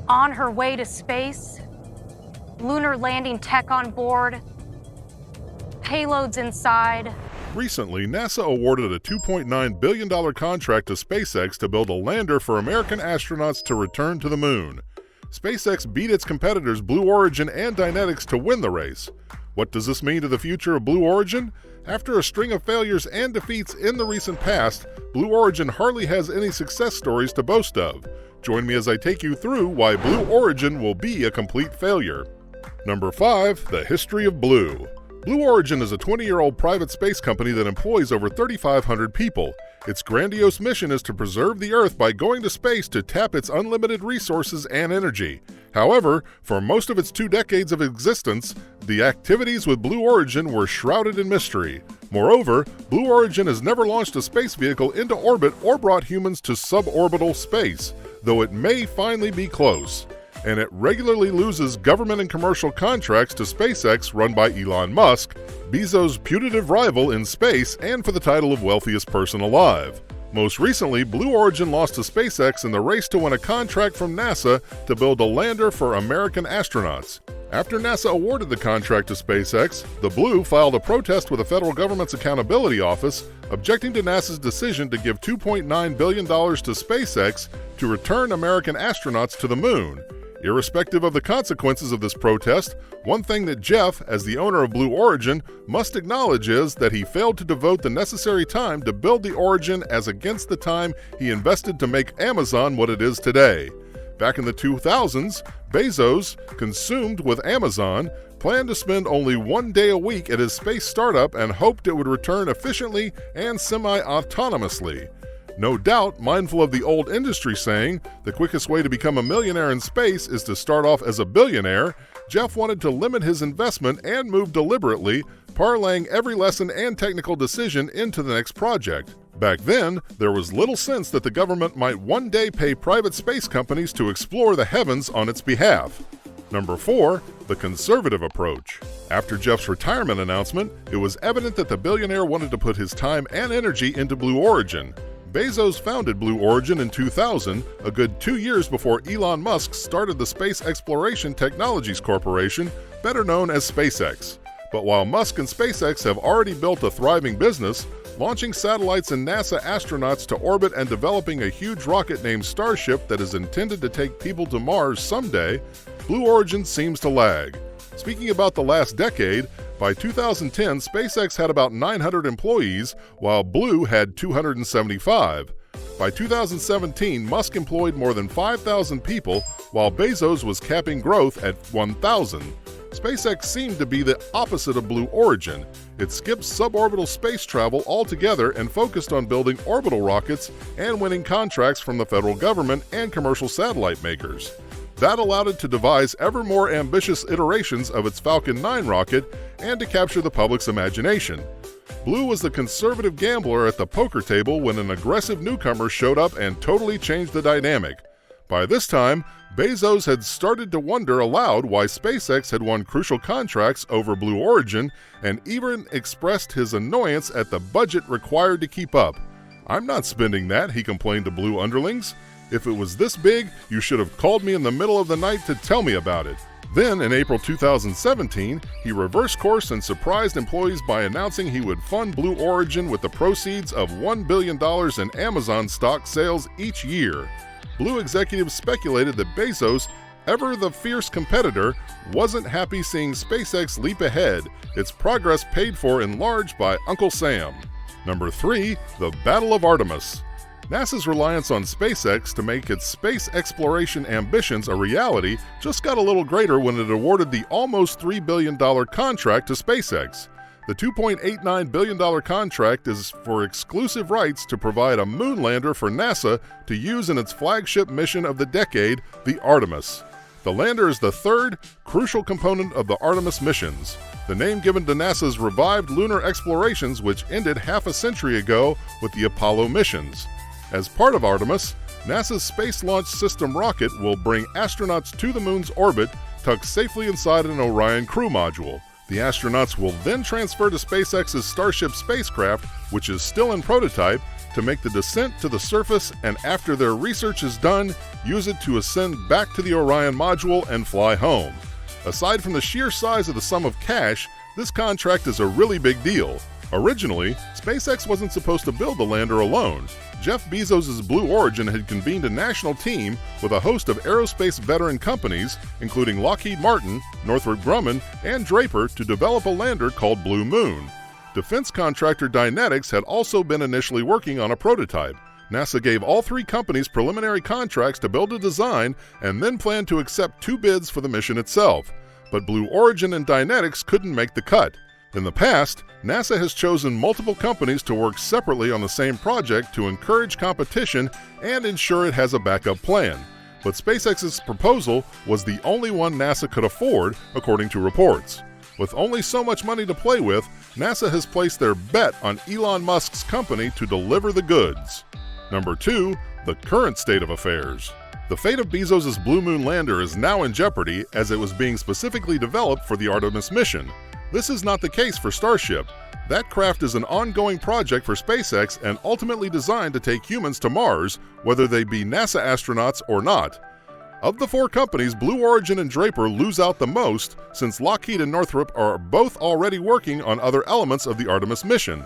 on her way to space, lunar landing tech on board, payloads inside. Recently, NASA awarded a $2.9 billion contract to SpaceX to build a lander for American astronauts to return to the moon. SpaceX beat its competitors Blue Origin and Dynetics to win the race. What does this mean to the future of Blue Origin? After a string of failures and defeats in the recent past, Blue Origin hardly has any success stories to boast of. Join me as I take you through why Blue Origin will be a complete failure. Number 5. The history of Blue. Blue Origin is a 20-year-old private space company that employs over 3,500 people. Its grandiose mission is to preserve the Earth by going to space to tap its unlimited resources and energy. However, for most of its 2 decades of existence, the activities with Blue Origin were shrouded in mystery. Moreover, Blue Origin has never launched a space vehicle into orbit or brought humans to suborbital space, though it may finally be close. And it regularly loses government and commercial contracts to SpaceX, run by Elon Musk, Bezos' putative rival in space and for the title of wealthiest person alive. Most recently, Blue Origin lost to SpaceX in the race to win a contract from NASA to build a lander for American astronauts. After NASA awarded the contract to SpaceX, the Blue filed a protest with the federal government's Accountability Office, objecting to NASA's decision to give $2.9 billion to SpaceX to return American astronauts to the moon. Irrespective of the consequences of this protest, one thing that Jeff, as the owner of Blue Origin, must acknowledge is that he failed to devote the necessary time to build the Origin as against the time he invested to make Amazon what it is today. Back in the 2000s, Bezos, consumed with Amazon, planned to spend only 1 day a week at his space startup and hoped it would return efficiently and semi-autonomously. No doubt, mindful of the old industry saying, the quickest way to become a millionaire in space is to start off as a billionaire, Jeff wanted to limit his investment and move deliberately, parlaying every lesson and technical decision into the next project. Back then, there was little sense that the government might one day pay private space companies to explore the heavens on its behalf. Number 4. The conservative approach. After Jeff's retirement announcement, it was evident that the billionaire wanted to put his time and energy into Blue Origin. Bezos founded Blue Origin in 2000, a good 2 years before Elon Musk started the Space Exploration Technologies Corporation, better known as SpaceX. But while Musk and SpaceX have already built a thriving business, launching satellites and NASA astronauts to orbit and developing a huge rocket named Starship that is intended to take people to Mars someday, Blue Origin seems to lag. Speaking about the last decade, by 2010, SpaceX had about 900 employees, while Blue had 275. By 2017, Musk employed more than 5,000 people, while Bezos was capping growth at 1,000. SpaceX seemed to be the opposite of Blue Origin. It skipped suborbital space travel altogether and focused on building orbital rockets and winning contracts from the federal government and commercial satellite makers. That allowed it to devise ever more ambitious iterations of its Falcon 9 rocket and to capture the public's imagination. Blue was the conservative gambler at the poker table when an aggressive newcomer showed up and totally changed the dynamic. By this time, Bezos had started to wonder aloud why SpaceX had won crucial contracts over Blue Origin and even expressed his annoyance at the budget required to keep up. "I'm not spending that," he complained to Blue underlings. "If it was this big, you should have called me in the middle of the night to tell me about it." Then, in April 2017, he reversed course and surprised employees by announcing he would fund Blue Origin with the proceeds of $1 billion in Amazon stock sales each year. Blue executives speculated that Bezos, ever the fierce competitor, wasn't happy seeing SpaceX leap ahead, its progress paid for in large by Uncle Sam. Number 3. The Battle of Artemis. NASA's reliance on SpaceX to make its space exploration ambitions a reality just got a little greater when it awarded the almost $3 billion contract to SpaceX. The $2.89 billion contract is for exclusive rights to provide a moon lander for NASA to use in its flagship mission of the decade, the Artemis. The lander is the third, crucial component of the Artemis missions, the name given to NASA's revived lunar explorations which ended half a century ago with the Apollo missions. As part of Artemis, NASA's Space Launch System rocket will bring astronauts to the moon's orbit, tucked safely inside an Orion crew module. The astronauts will then transfer to SpaceX's Starship spacecraft, which is still in prototype, to make the descent to the surface, and after their research is done, use it to ascend back to the Orion module and fly home. Aside from the sheer size of the sum of cash, this contract is a really big deal. Originally, SpaceX wasn't supposed to build the lander alone. Jeff Bezos' Blue Origin had convened a national team with a host of aerospace veteran companies, including Lockheed Martin, Northrop Grumman, and Draper, to develop a lander called Blue Moon. Defense contractor Dynetics had also been initially working on a prototype. NASA gave all three companies preliminary contracts to build a design and then planned to accept 2 bids for the mission itself. But Blue Origin and Dynetics couldn't make the cut. In the past, NASA has chosen multiple companies to work separately on the same project to encourage competition and ensure it has a backup plan. But SpaceX's proposal was the only one NASA could afford, according to reports. With only so much money to play with, NASA has placed their bet on Elon Musk's company to deliver the goods. Number 2, the current state of affairs. The fate of Bezos' Blue Moon lander is now in jeopardy as it was being specifically developed for the Artemis mission. This is not the case for Starship. That craft is an ongoing project for SpaceX and ultimately designed to take humans to Mars, whether they be NASA astronauts or not. Of the 4 companies, Blue Origin and Draper lose out the most, since Lockheed and Northrop are both already working on other elements of the Artemis mission.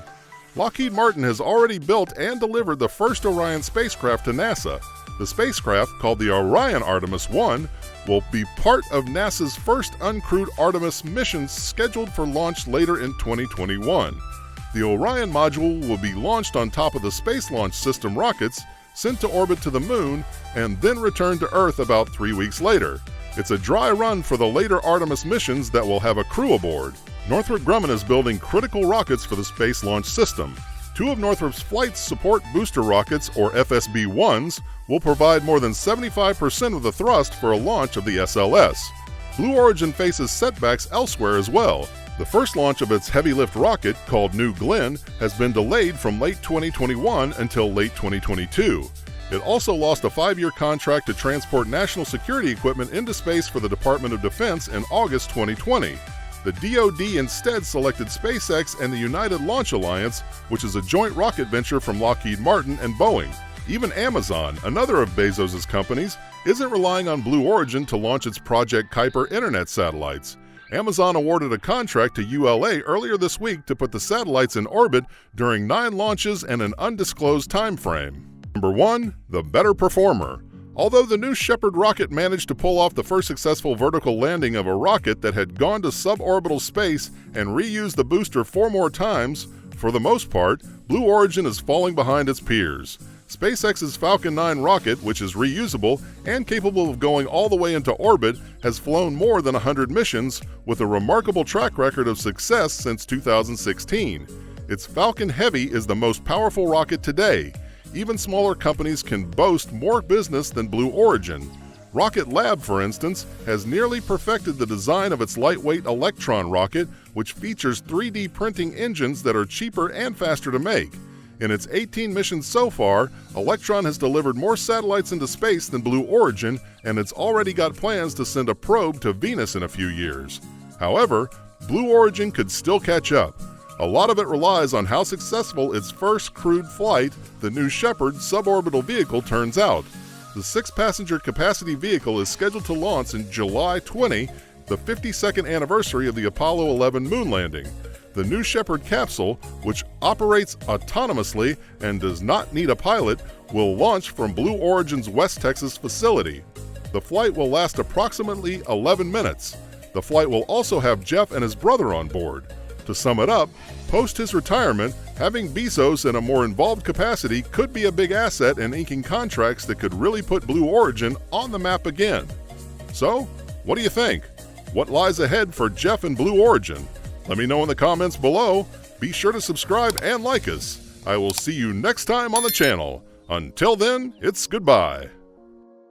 Lockheed Martin has already built and delivered the first Orion spacecraft to NASA. The spacecraft, called the Orion Artemis 1, will be part of NASA's first uncrewed Artemis mission scheduled for launch later in 2021. The Orion module will be launched on top of the Space Launch System rockets, sent to orbit to the Moon, and then return to Earth about 3 weeks later. It's a dry run for the later Artemis missions that will have a crew aboard. Northrop Grumman is building critical rockets for the Space Launch System. 2 of Northrop's flight support booster rockets, or FSB-1s, will provide more than 75% of the thrust for a launch of the SLS. Blue Origin faces setbacks elsewhere as well. The first launch of its heavy-lift rocket, called New Glenn, has been delayed from late 2021 until late 2022. It also lost a 5-year contract to transport national security equipment into space for the Department of Defense in August 2020. The DoD instead selected SpaceX and the United Launch Alliance, which is a joint rocket venture from Lockheed Martin and Boeing. Even Amazon, another of Bezos' companies, isn't relying on Blue Origin to launch its Project Kuiper internet satellites. Amazon awarded a contract to ULA earlier this week to put the satellites in orbit during 9 launches and an undisclosed time frame. Number 1, the better performer. Although the New Shepard rocket managed to pull off the first successful vertical landing of a rocket that had gone to suborbital space and reused the booster 4 more times, for the most part, Blue Origin is falling behind its peers. SpaceX's Falcon 9 rocket, which is reusable and capable of going all the way into orbit, has flown more than 100 missions, with a remarkable track record of success since 2016. Its Falcon Heavy is the most powerful rocket today. Even smaller companies can boast more business than Blue Origin. Rocket Lab, for instance, has nearly perfected the design of its lightweight Electron rocket, which features 3D printing engines that are cheaper and faster to make. In its 18 missions so far, Electron has delivered more satellites into space than Blue Origin, and it's already got plans to send a probe to Venus in a few years. However, Blue Origin could still catch up. A lot of it relies on how successful its first crewed flight, the New Shepard suborbital vehicle, turns out. The 6-passenger capacity vehicle is scheduled to launch in July 20, the 52nd anniversary of the Apollo 11 moon landing. The New Shepard capsule, which operates autonomously and does not need a pilot, will launch from Blue Origin's West Texas facility. The flight will last approximately 11 minutes. The flight will also have Jeff and his brother on board. To sum it up, post his retirement, having Bezos in a more involved capacity could be a big asset in inking contracts that could really put Blue Origin on the map again. So, what do you think? What lies ahead for Jeff and Blue Origin? Let me know in the comments below. Be sure to subscribe and like us. I will see you next time on the channel. Until then, it's goodbye.